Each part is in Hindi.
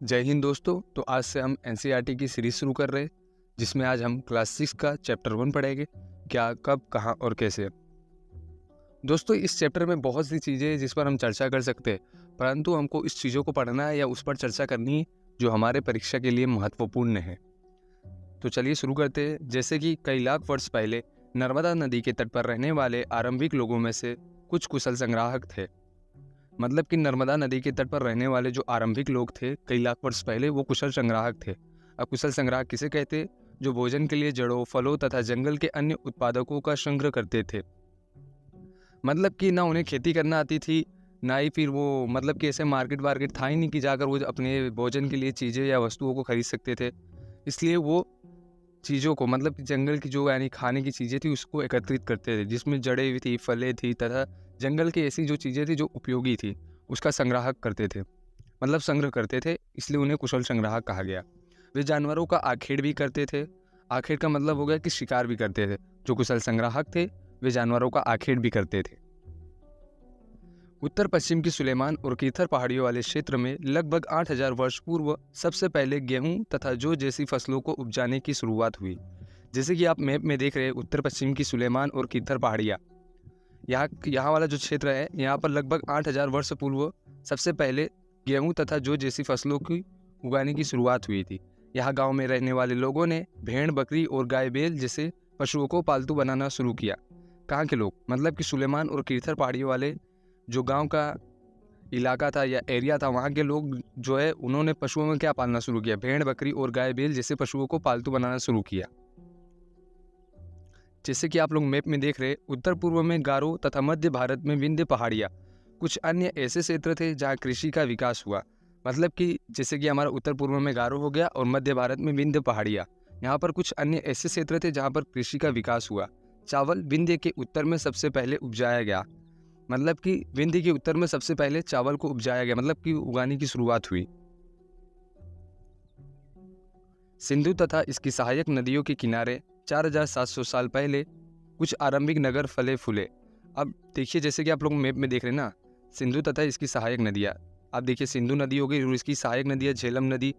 जय हिंद दोस्तों। तो आज से हम एनसीईआरटी की सीरीज शुरू कर रहे हैं, जिसमें आज हम क्लास 6 का चैप्टर 1 पढ़ेंगे। क्या, कब, कहाँ और कैसे। दोस्तों, इस चैप्टर में बहुत सी चीज़ें हैं जिस पर हम चर्चा कर सकते हैं, परंतु हमको इस चीज़ों को पढ़ना है या उस पर चर्चा करनी है जो हमारे परीक्षा के लिए महत्वपूर्ण है। तो चलिए शुरू करते हैं। जैसे कि कई लाख वर्ष पहले नर्मदा नदी के तट पर रहने वाले आरंभिक लोगों में से कुछ कुशल संग्राहक थे। मतलब कि नर्मदा नदी के तट पर रहने वाले जो आरंभिक लोग थे कई लाख वर्ष पहले, वो कुशल संग्राहक थे। अब कुशल संग्राहक किसे कहते? जो भोजन के लिए जड़ों, फलों तथा जंगल के अन्य उत्पादकों का संग्रह करते थे। मतलब कि ना उन्हें खेती करना आती थी, ना ही फिर वो मतलब कि ऐसे मार्केट वार्केट था ही नहीं कि जाकर वो अपने भोजन के लिए चीज़ें या वस्तुओं को खरीद सकते थे। इसलिए वो चीज़ों को, मतलब कि जंगल की जो यानी खाने की चीज़ें थी उसको एकत्रित करते थे, जिसमें जड़ें भी थी, फलें थी तथा जंगल की ऐसी जो चीज़ें थी जो उपयोगी थी उसका संग्राहक करते थे, मतलब संग्रह करते थे। इसलिए उन्हें कुशल संग्राहक कहा गया। वे जानवरों का आखेड़ भी करते थे। आखेड़ का मतलब हो गया कि शिकार भी करते थे। जो कुशल संग्राहक थे वे जानवरों का आखेड़ भी करते थे। उत्तर पश्चिम की सुलेमान और कीथर पहाड़ियों वाले क्षेत्र में लगभग 8000 वर्ष पूर्व सबसे पहले गेहूं तथा जौ जैसी फसलों को उपजाने की शुरुआत हुई। जैसे कि आप मैप में देख रहे हैं, उत्तर पश्चिम की सुलेमान और कीथर पहाड़ियाँ, यहाँ वाला जो क्षेत्र है, यहाँ पर लगभग 8000 वर्ष पूर्व सबसे पहले गेहूं तथा जौ जैसी फसलों की उगाने की शुरुआत हुई थी। यहाँ गांव में रहने वाले लोगों ने भेड़, बकरी और गाय बैल जैसे पशुओं को पालतू बनाना शुरू किया। कहाँ के लोग? मतलब कि सुलेमान और कीथर पहाड़ियों वाले जो गांव का इलाका था या एरिया था, वहाँ के लोग जो है उन्होंने पशुओं में क्या पालना शुरू किया? भेड़, बकरी और गाय बैल जैसे पशुओं को पालतू बनाना शुरू किया। जैसे कि आप लोग मैप में देख रहे हैं, उत्तर पूर्व में गारो तथा मध्य भारत में विंध्य पहाड़ियाँ कुछ अन्य ऐसे क्षेत्र थे जहाँ कृषि का विकास हुआ। मतलब कि जैसे कि हमारा उत्तर पूर्व में गारो हो गया और मध्य भारत में विंध्य पहाड़ियाँ, यहाँ पर कुछ अन्य ऐसे क्षेत्र थे जहाँ पर कृषि का विकास हुआ। चावल विंध्य के उत्तर में सबसे पहले उपजाया गया। मतलब कि विंध्य के उत्तर में सबसे पहले चावल को उपजाया गया, मतलब कि उगाने की शुरुआत हुई। सिंधु तथा इसकी सहायक नदियों के किनारे 4700 साल पहले कुछ आरंभिक नगर फले फूले। अब देखिए, जैसे कि आप लोग मैप में देख रहे हैं ना, सिंधु तथा इसकी सहायक नदियाँ। आप देखिए, सिंधु नदी हो गई और इसकी सहायक नदियाँ झेलम नदी,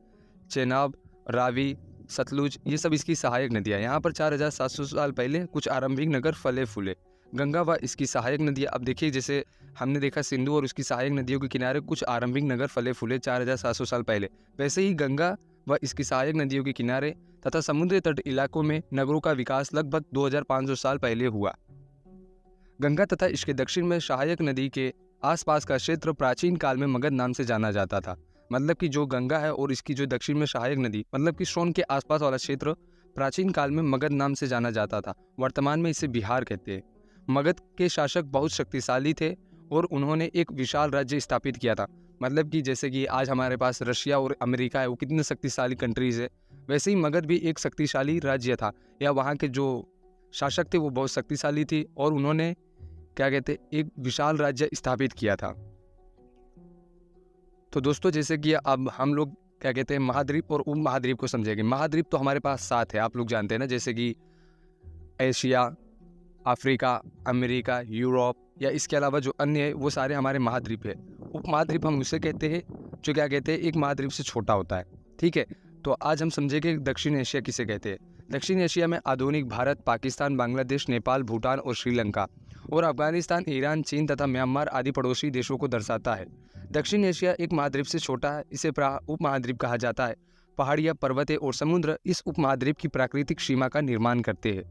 चेनाब, रावी, सतलुज, ये सब इसकी सहायक नदियाँ। यहाँ पर 4700 साल पहले कुछ आरंभिक नगर फले फूले। गंगा व इसकी सहायक नदियाँ। अब देखिए, जैसे हमने देखा सिंधु और उसकी सहायक नदियों के किनारे कुछ आरंभिक नगर फले फूले 4700 साल पहले, वैसे ही गंगा व इसकी सहायक नदियों के किनारे तथा समुद्री तट इलाकों में नगरों का विकास लगभग 2500 साल पहले हुआ। गंगा तथा इसके दक्षिण में सहायक नदी के आसपास का क्षेत्र प्राचीन काल में मगध नाम से जाना जाता था। मतलब कि जो गंगा है और इसकी जो दक्षिण में सहायक नदी, मतलब कि सोन के आसपास वाला क्षेत्र प्राचीन काल में मगध नाम से जाना जाता था। वर्तमान में इसे बिहार कहते हैं। मगध के शासक बहुत शक्तिशाली थे और उन्होंने एक विशाल राज्य स्थापित किया था। मतलब कि जैसे कि आज हमारे पास रशिया और अमेरिका है, वो कितने शक्तिशाली कंट्रीज है, वैसे ही मगध भी एक शक्तिशाली राज्य था, या वहाँ के जो शासक थे वो बहुत शक्तिशाली थे और उन्होंने क्या कहते एक विशाल राज्य स्थापित किया था। तो दोस्तों, जैसे कि अब हम लोग क्या कहते हैं महाद्वीप और उपमहाद्वीप को समझेंगे। महाद्वीप तो हमारे पास 7 है, आप लोग जानते हैं ना, जैसे कि एशिया, अफ्रीका, अमेरिका, यूरोप, या इसके अलावा जो अन्य है वो सारे हमारे महाद्वीप है। उपमहाद्वीप हम उसे कहते हैं जो क्या कहते हैं एक महाद्वीप से छोटा होता है। ठीक है, तो आज हम समझेंगे दक्षिण एशिया किसे कहते हैं। दक्षिण एशिया में आधुनिक भारत, पाकिस्तान, बांग्लादेश, नेपाल, भूटान और श्रीलंका और अफगानिस्तान, ईरान, चीन तथा म्यांमार आदि पड़ोसी देशों को दर्शाता है। दक्षिण एशिया एक महाद्वीप से छोटा है, इसे उपमहाद्वीप कहा जाता है। पहाड़ियाँ, पर्वतें और समुद्र इस उपमहाद्वीप की प्राकृतिक सीमा का निर्माण करते हैं।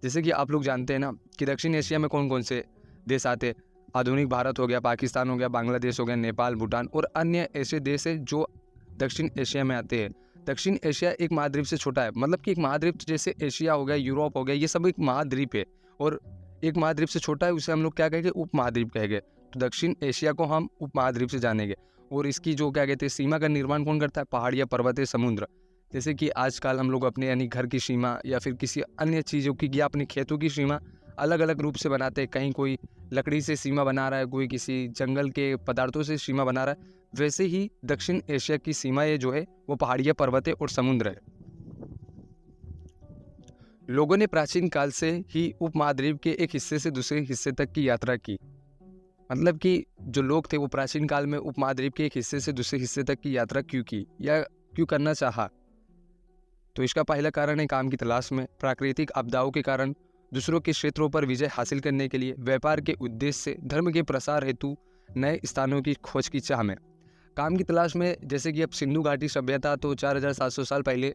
जैसे कि आप लोग जानते हैं ना कि दक्षिण एशिया में कौन कौन से देश आते हैं। आधुनिक भारत हो गया, पाकिस्तान हो गया, बांग्लादेश हो गया, नेपाल, भूटान और अन्य ऐसे देश है जो दक्षिण एशिया में आते हैं। दक्षिण एशिया एक महाद्वीप से छोटा है। मतलब कि एक महाद्वीप जैसे एशिया हो गया, यूरोप हो गया, ये सब एक महाद्वीप है और एक महाद्वीप से छोटा है, उसे हम लोग क्या कहेंगे? उपमहाद्वीप कहेंगे। तो दक्षिण एशिया को हम उपमहाद्वीप से जानेंगे। और इसकी जो क्या कहते हैं सीमा का निर्माण कौन करता है? पहाड़ियाँ, पर्वतें, समुद्र। जैसे कि आजकल हम लोग अपने यानी घर की सीमा या फिर किसी अन्य चीज़ों की या अपने खेतों की सीमा अलग अलग रूप से बनाते हैं। कहीं कोई लकड़ी से सीमा बना रहा है, कोई किसी जंगल के पदार्थों से सीमा बना रहा है। वैसे ही दक्षिण एशिया की सीमाएं जो है वो पहाड़ियाँ, पर्वतें और समुद्र है। लोगों ने प्राचीन काल से ही उपमहाद्वीप के एक हिस्से से दूसरे हिस्से तक की यात्रा की। मतलब कि जो लोग थे वो प्राचीन काल में उपमहाद्वीप के एक हिस्से से दूसरे हिस्से तक की यात्रा क्यों की या क्यों करना चाहा। तो इसका पहला कारण है काम की तलाश में, प्राकृतिक आपदाओं के कारण, दूसरों के क्षेत्रों पर विजय हासिल करने के लिए, व्यापार के उद्देश्य से, धर्म के प्रसार हेतु, नए स्थानों की खोज की चाह में। काम की तलाश में जैसे कि अब सिंधु घाटी सभ्यता तो 4700 साल पहले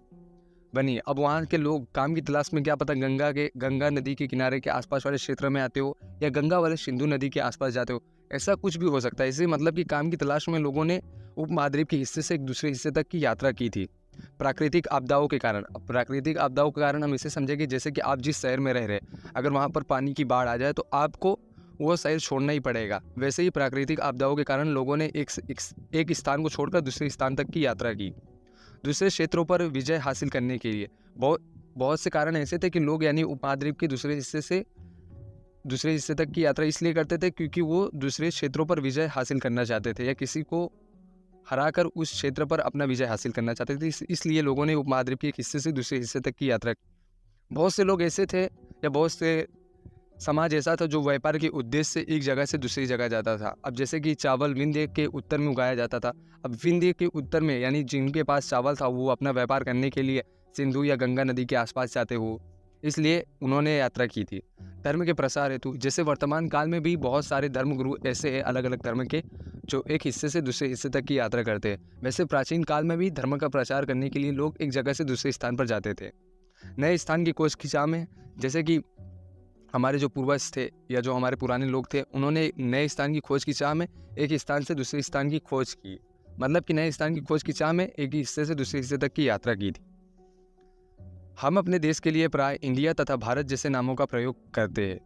बनी। अब वहाँ के लोग काम की तलाश में क्या पता गंगा नदी के किनारे के आसपास वाले क्षेत्र में आते हो या गंगा वाले सिंधु नदी के आसपास जाते हो, ऐसा कुछ भी हो सकता है। इससे मतलब कि काम की तलाश में लोगों ने उपमहाद्वीप के हिस्से से एक दूसरे हिस्से तक की यात्रा की थी। प्राकृतिक आपदाओं के कारण, अब प्राकृतिक आपदाओं के कारण हम इसे समझेंगे जैसे कि आप जिस शहर में रह रहे हैं, अगर वहाँ पर पानी की बाढ़ आ जाए तो आपको वो शहर छोड़ना ही पड़ेगा। वैसे ही प्राकृतिक आपदाओं के कारण लोगों ने एक स्थान को छोड़कर दूसरे स्थान तक की यात्रा की, दूसरे क्षेत्रों पर विजय हासिल करने के लिए। बहुत से कारण ऐसे थे कि लोग यानी उपमहाद्वीप के दूसरे हिस्से से दूसरे हिस्से तक की यात्रा इसलिए करते थे क्योंकि वो दूसरे क्षेत्रों पर विजय हासिल करना चाहते थे या किसी को हराकर उस क्षेत्र पर अपना विजय हासिल करना चाहते थे। इसलिए लोगों ने उपमहाद्वीप के एक हिस्से से दूसरे हिस्से तक की यात्रा की। बहुत से लोग ऐसे थे या बहुत से समाज ऐसा था जो व्यापार के उद्देश्य से एक जगह से दूसरी जगह जाता था। अब जैसे कि चावल विंध्य के उत्तर में उगाया जाता था। अब विंध्य के उत्तर में यानी जिनके पास चावल था वो अपना व्यापार करने के लिए सिंधु या गंगा नदी के आसपास जाते हो, इसलिए उन्होंने यात्रा की थी। धर्म के प्रसार हेतु, जैसे वर्तमान काल में भी बहुत सारे धर्मगुरु ऐसे हैं अलग अलग धर्म के जो एक हिस्से से दूसरे हिस्से तक की यात्रा करते हैं। वैसे प्राचीन काल में भी धर्म का प्रचार करने के लिए लोग एक जगह से दूसरे स्थान पर जाते थे। नए स्थान की खोज की चाह में, जैसे कि हमारे जो पूर्वज थे या जो हमारे पुराने लोग थे उन्होंने नए स्थान की खोज की चाह में एक स्थान से दूसरे स्थान की खोज की, मतलब कि नए स्थान की खोज की चाह में एक हिस्से से दूसरे हिस्से तक की यात्रा की थी। हम अपने देश के लिए प्राय इंडिया तथा भारत जैसे नामों का प्रयोग करते हैं।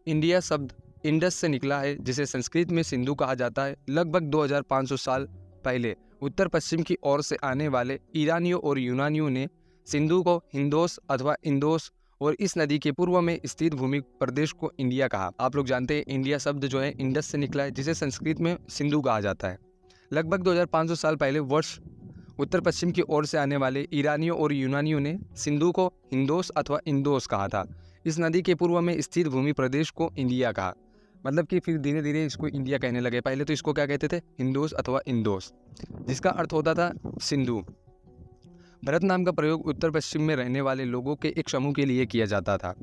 इंडिया शब्द इंडस से निकला है जिसे संस्कृत में सिंधु कहा जाता है। लगभग 2500 साल पहले उत्तर पश्चिम की ओर से आने वाले ईरानियों और यूनानियों ने सिंधु को हिंदोस अथवा इंदोस और इस नदी के पूर्व में स्थित भूमि प्रदेश को इंडिया कहा। आप लोग जानते हैं इंडिया शब्द जो है इंडस से निकला है जिसे संस्कृत में सिंधु कहा जाता है। लगभग 2500 साल पहले वर्ष उत्तर पश्चिम की ओर से आने वाले ईरानियों और यूनानियों ने सिंधु को हिंदोस अथवा इंदोस कहा था। इस नदी के पूर्व में स्थित भूमि प्रदेश को इंडिया कहा। मतलब कि फिर धीरे धीरे इसको इंडिया कहने लगे। पहले तो इसको क्या कहते थे, हिंदोस अथवा इंदोस, जिसका अर्थ होता था सिंधु। भरत नाम का प्रयोग उत्तर पश्चिम में रहने वाले लोगों के एक समूह के लिए किया जाता था।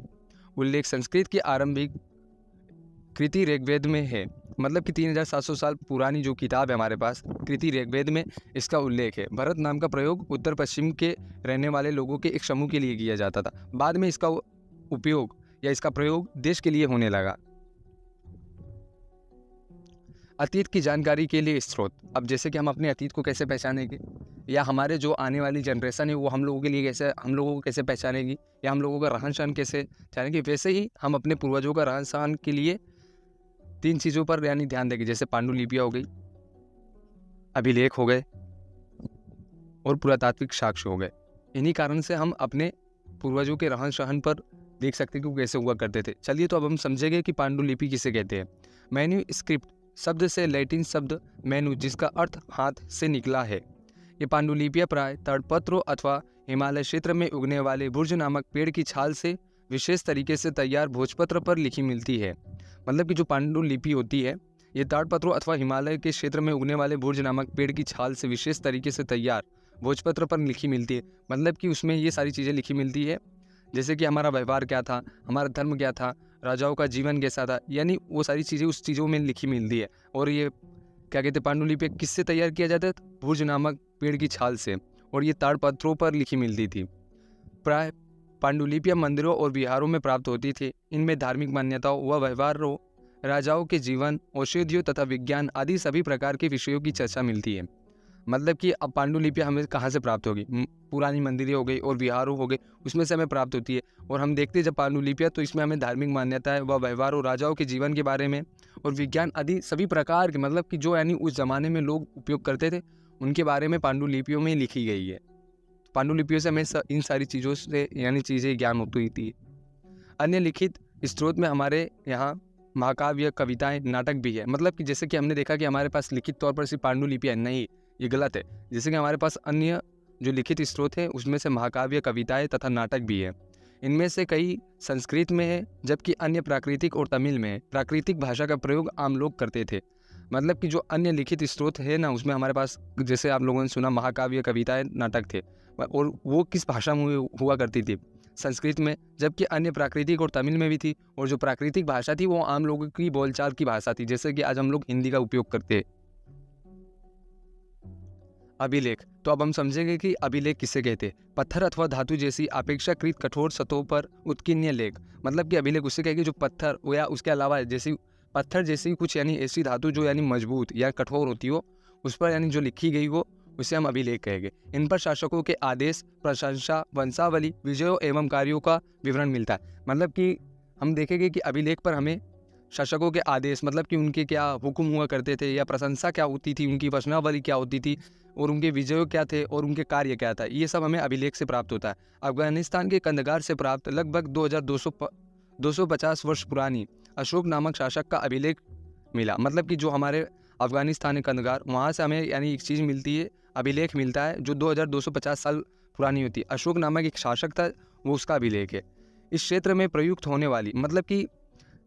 उल्लेख संस्कृत की आरंभिक कृति ऋग्वेद में है। मतलब कि 3700 साल पुरानी जो किताब है हमारे पास, कृति ऋग्वेद में इसका उल्लेख है। भरत नाम का प्रयोग उत्तर पश्चिम के रहने वाले लोगों के एक समूह के लिए किया जाता था। बाद में इसका उपयोग या इसका प्रयोग देश के लिए होने लगा। अतीत की जानकारी के लिए स्रोत। अब जैसे कि हम अपने अतीत को कैसे पहचानेंगे या हमारे जो आने वाली जनरेशन है वो हम लोगों को कैसे पहचानेगी या हम लोगों का रहन सहन कैसे जानेगी, वैसे ही हम अपने पूर्वजों का रहन सहन के लिए 3 चीज़ों पर यानी ध्यान देंगे। जैसे पांडुलिपियाँ हो गई, अभिलेख हो गए और पुरातात्विक साक्ष्य हो गए। इन्हीं कारण से हम अपने पूर्वजों के रहन सहन पर देख सकते हैं कि वो कैसे हुआ करते थे। चलिए तो अब हम समझेंगे कि पांडुलिपि किसे कहते हैं। मैन्यूस्क्रिप्ट शब्द से लैटिन शब्द मैनु जिसका अर्थ हाथ से निकला है। ये पांडुलिपियाँ प्राय ताड़पत्रों अथवा हिमालय क्षेत्र में उगने वाले बुर्ज नामक पेड़ की छाल से विशेष तरीके से तैयार भोजपत्र पर लिखी मिलती है। मतलब कि जो पांडुलिपि होती है ये ताड़पत्रों अथवा हिमालय के क्षेत्र में उगने वाले बुर्ज नामक पेड़ की छाल से विशेष तरीके से तैयार भोजपत्र पर लिखी मिलती है। मतलब कि उसमें ये सारी चीज़ें लिखी मिलती है, जैसे कि हमारा व्यवहार क्या था, हमारा धर्म क्या था, राजाओं का जीवन कैसा था, यानी वो सारी चीज़ें उस चीज़ों में लिखी मिलती है। और ये क्या कहते हैं, पांडुलिपि किससे तैयार किया जाता है, भुर्ज नामक पेड़ की छाल से, और ये ताड़पत्रों पर लिखी मिलती थी। प्राय पांडुलिपियाँ मंदिरों और विहारों में प्राप्त होती थी। इनमें धार्मिक मान्यताओं व व्यवहारों, राजाओं के जीवन, औषधियों तथा विज्ञान आदि सभी प्रकार के विषयों की चर्चा मिलती है। मतलब कि अब पांडुलिपियाँ हमें कहाँ से प्राप्त होगी, पुरानी मंदिरें हो गई और विहारों हो गए, उसमें से हमें प्राप्त होती है। और हम देखते हैं जब पांडुलिपियाँ तो इसमें हमें धार्मिक मान्यताएं व व्यवहारों, राजाओं के जीवन के बारे में और विज्ञान आदि सभी प्रकार के, मतलब कि जो यानी उस ज़माने में लोग उपयोग करते थे उनके बारे में पांडुलिपियों में लिखी गई है। पांडुलिपियों से हमें इन सारी चीज़ों से यानी चीज़ें ज्ञान होती थी। अन्य लिखित स्रोत में हमारे यहाँ महाकाव्य, कविताएं, नाटक भी है। मतलब कि जैसे कि हमने देखा कि हमारे पास लिखित तौर पर सिर्फ पांडुलिपियाँ नहीं, ये गलत है। जैसे कि हमारे पास अन्य जो लिखित स्रोत है उसमें से महाकाव्य, कविताएं तथा नाटक भी है। इनमें से कई संस्कृत में है, जबकि अन्य प्राकृतिक और तमिल में है। प्राकृतिक भाषा का प्रयोग आम लोग करते थे, मतलब कि जो अन्य लिखित स्रोत है ना, उसमें हमारे पास जैसे आप लोगों ने सुना महाकाव्य, कविताएं, नाटक थे, और वो किस भाषा में हुआ करती थी? संस्कृत में। जबकि अन्य प्राकृतिक और तमिल में भी थी, और जो प्राकृतिक भाषा थी वो आम लोगों की बोलचाल की भाषा थी, जैसे कि आज हम लोग हिंदी का उपयोग करते हैं। अभिलेख, तो अब हम समझेंगे कि अभिलेख किसे कहते हैं। पत्थर अथवा धातु जैसी अपेक्षाकृत कठोर सतहों पर उत्कीर्ण लेख, मतलब कि अभिलेख उससे कहेंगे जो पत्थर या उसके अलावा जैसी पत्थर जैसी कुछ यानी ऐसी धातु जो यानी मजबूत या कठोर होती हो, उस पर यानी जो लिखी गई हो, उसे हम अभिलेख कहेंगे। इन पर शासकों के आदेश, प्रशंसा, वंशावली, विजयों एवं कार्यों का विवरण मिलता है। मतलब कि हम देखेंगे कि अभिलेख पर हमें शासकों के आदेश, मतलब कि उनके क्या हुक्म हुआ करते थे, या प्रशंसा क्या होती थी, उनकी वचनावली क्या होती थी, और उनके विजय क्या थे, और उनके कार्य क्या था, ये सब हमें अभिलेख से प्राप्त होता है। अफगानिस्तान के कंदगार से प्राप्त लगभग 2250 वर्ष पुरानी अशोक नामक शासक का अभिलेख मिला। मतलब कि जो हमारे अफगानिस्तान के कंदगार, वहाँ से हमें यानी एक चीज़ मिलती है, अभिलेख मिलता है जो 2250 साल पुरानी होती है। अशोक नामक एक शासक था, वो उसका अभिलेख है। इस क्षेत्र में प्रयुक्त होने वाली, मतलब कि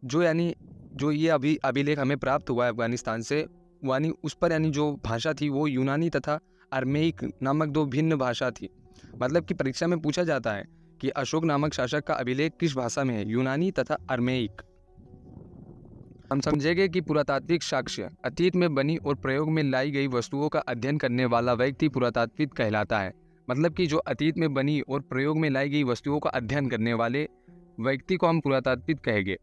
जो यानी जो ये अभिलेख हमें प्राप्त हुआ है अफगानिस्तान से, यानी उस पर यानी जो भाषा थी वो यूनानी तथा अरमेइक नामक दो भिन्न भाषा थी। मतलब कि परीक्षा में पूछा जाता है कि अशोक नामक शासक का अभिलेख किस भाषा में है, यूनानी तथा अरमेइक। हम समझेंगे कि पुरातात्विक साक्ष्य अतीत में बनी और प्रयोग में लाई गई वस्तुओं का अध्ययन करने वाला व्यक्ति पुरातात्विक कहलाता है। मतलब कि जो अतीत में बनी और प्रयोग में लाई गई वस्तुओं का अध्ययन करने वाले व्यक्ति को हम पुरातात्विक कहेंगे।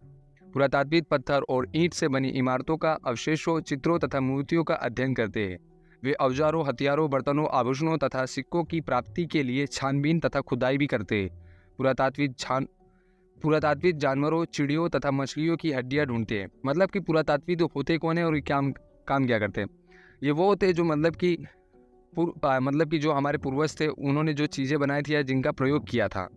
पुरातात्विक पत्थर और ईंट से बनी इमारतों का, अवशेषों, चित्रों तथा मूर्तियों का अध्ययन करते हैं। वे औजारों, हथियारों, बर्तनों, आभूषणों तथा सिक्कों की प्राप्ति के लिए छानबीन तथा खुदाई भी करते हैं। पुरातात्विक जानवरों, चिड़ियों तथा मछलियों की हड्डियां ढूंढते हैं। मतलब कि पुरातात्विक होते कौन है और काम क्या करते हैं? ये वो होते हैं जो मतलब कि जो हमारे पूर्वज थे, उन्होंने जो चीज़ें बनाई थी या जिनका प्रयोग किया था,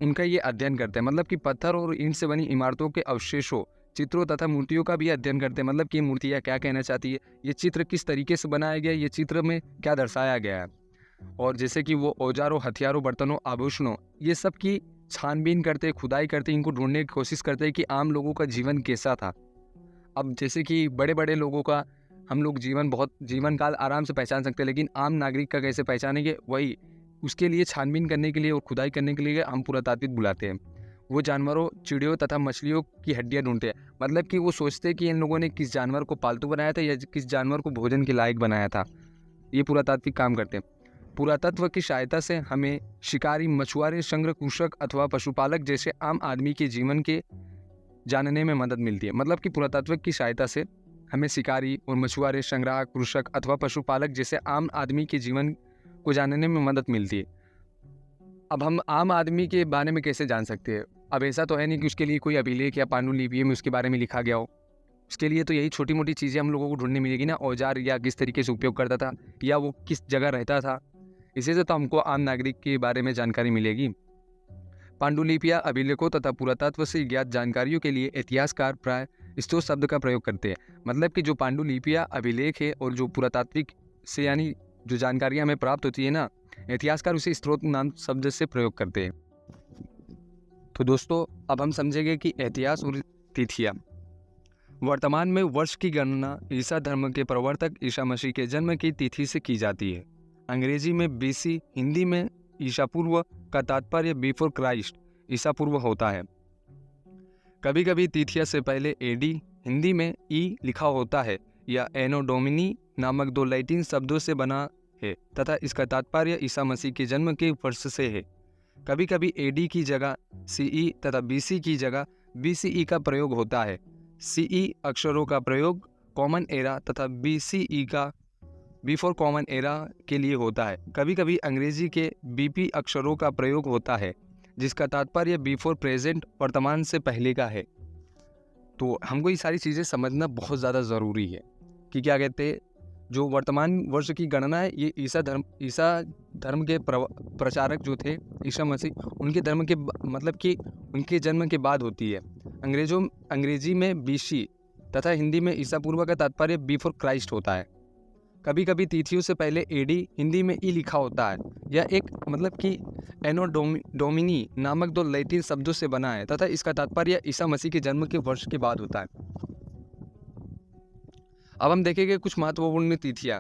उनका ये अध्ययन करते हैं। मतलब कि पत्थर और ईंट से बनी इमारतों के अवशेषों, चित्रों तथा मूर्तियों का भी अध्ययन करते हैं। मतलब कि ये मूर्तियाँ क्या कहना चाहती है, ये चित्र किस तरीके से बनाया गया, ये चित्र में क्या दर्शाया गया है। और जैसे कि वो औजारों, हथियारों, बर्तनों, आभूषणों, ये सब की छानबीन करते, खुदाई करते, इनको ढूंढने की कोशिश करते हैं कि आम लोगों का जीवन कैसा था। अब जैसे कि बड़े बड़े लोगों का हम लोग जीवन काल आराम से पहचान सकते हैं, लेकिन आम नागरिक का कैसे पहचानेंगे, वही उसके लिए छानबीन करने के लिए और खुदाई करने के लिए हम पुरातात्विक बुलाते हैं। वो जानवरों, चिड़ियों तथा मछलियों की हड्डियां ढूंढते हैं। मतलब कि वो सोचते हैं कि इन लोगों ने किस जानवर को पालतू बनाया था या किस जानवर को भोजन के लायक बनाया था। ये पुरातात्विक काम करते हैं। पुरातत्व की सहायता से हमें शिकारी, मछुआरे, संग्रह कृषक अथवा पशुपालक जैसे आम आदमी के जीवन के जानने में मदद मिलती है। मतलब कि पुरातत्व की सहायता से हमें शिकारी और मछुआरे, संग्राहक, कृषक अथवा पशुपालक जैसे आम आदमी के जीवन को जानने में मदद मिलती है। अब हम आम आदमी के बारे में कैसे जान सकते हैं? अब ऐसा तो है नहीं कि उसके लिए कोई अभिलेख या पांडुलिपि में उसके बारे में लिखा गया हो। उसके लिए तो यही छोटी मोटी चीज़ें हम लोगों को ढूंढने मिलेगी ना, औजार या किस तरीके से उपयोग करता था, या वो किस जगह रहता था, इसी से तो हमको आम नागरिक के बारे में जानकारी मिलेगी। पांडुलिपियाँ अभिलेखों तथा पुरातत्व से ज्ञात जानकारियों के लिए इतिहासकार प्राय स्रोत शब्द का प्रयोग करते हैं। मतलब कि जो पांडुलिपियाँ अभिलेख है और जो पुरातात्विक से यानी जो जानकारियाँ हमें प्राप्त होती है ना, इतिहासकार उसे स्रोत नाम शब्द से प्रयोग करते हैं। तो दोस्तों अब हम समझेंगे कि इतिहास और तिथियाँ। वर्तमान में वर्ष की गणना ईसा धर्म के प्रवर्तक ईसा मसीह के जन्म की तिथि से की जाती है। अंग्रेजी में BC, हिंदी में ईसा पूर्व का तात्पर्य बिफोर क्राइस्ट, ईसा पूर्व होता है। कभी कभी तिथिया से पहले AD, हिंदी में E लिखा होता है, या एनो डोमिनी नामक दो लैटिन शब्दों से बना है तथा इसका तात्पर्य ईसा मसीह के जन्म के वर्ष से है। कभी कभी AD की जगह CE तथा BC की जगह BCE का प्रयोग होता है। CE अक्षरों का प्रयोग कॉमन एरा तथा BCE का बिफोर कॉमन एरा के लिए होता है। कभी कभी अंग्रेजी के BP अक्षरों का प्रयोग होता है, जिसका तात्पर्य बिफोर प्रेजेंट, वर्तमान से पहले का है। तो हमको ये सारी चीज़ें समझना बहुत ज़्यादा ज़रूरी है कि क्या कहते हैं, जो वर्तमान वर्ष की गणना है ये ईसा धर्म के प्रचारक जो थे ईसा मसीह, उनके धर्म के मतलब कि उनके जन्म के बाद होती है। अंग्रेजी में BC तथा हिंदी में ईसा पूर्व का तात्पर्य बिफोर क्राइस्ट होता है। कभी कभी तिथियों से पहले एडी हिंदी में ई लिखा होता है। यह एक मतलब कि एनो डोमिनी नामक दो लैटिन शब्दों से बना है तथा इसका तात्पर्य ईसा मसीह के जन्म के वर्ष के बाद होता है। अब हम देखेंगे कुछ महत्वपूर्ण तिथियां।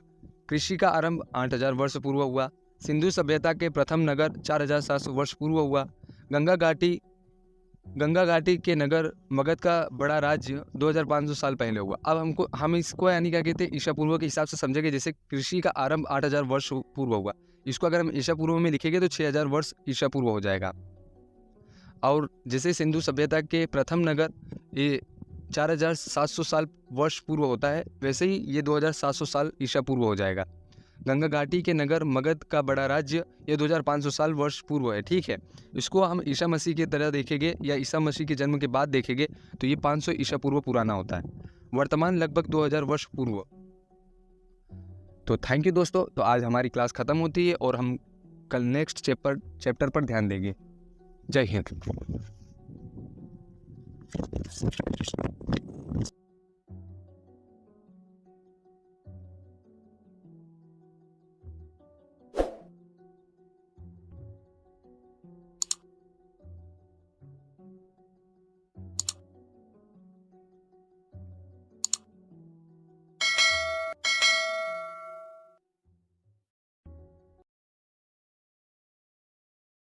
कृषि का आरंभ 8000 वर्ष पूर्व हुआ। सिंधु सभ्यता के प्रथम नगर 4700 वर्ष पूर्व हुआ। गंगा घाटी के नगर मगध का बड़ा राज्य 2500 साल पहले हुआ। अब हम इसको यानी क्या कहते हैं, ईसा पूर्व के हिसाब से समझेंगे। जैसे कृषि का आरंभ 8000 वर्ष पूर्व हुआ, इसको अगर हम ईसा पूर्व में लिखेंगे तो 6000 वर्ष ईसा पूर्व हो जाएगा। और जैसे सिंधु सभ्यता के प्रथम नगर ये 4700 साल वर्ष पूर्व होता है, वैसे ही ये 2700 साल ईसा पूर्व हो जाएगा। गंगा घाटी के नगर मगध का बड़ा राज्य ये 2500 साल वर्ष पूर्व है। ठीक है, इसको हम ईसा मसीह की तरह देखेंगे या ईसा मसीह के जन्म के बाद देखेंगे तो ये 500 ईसा पूर्व पुराना होता है। वर्तमान लगभग 2000 वर्ष पूर्व। तो थैंक यू दोस्तों। तो आज हमारी क्लास खत्म होती है और हम कल नेक्स्ट चैप्टर पर ध्यान देंगे। जय हिंद।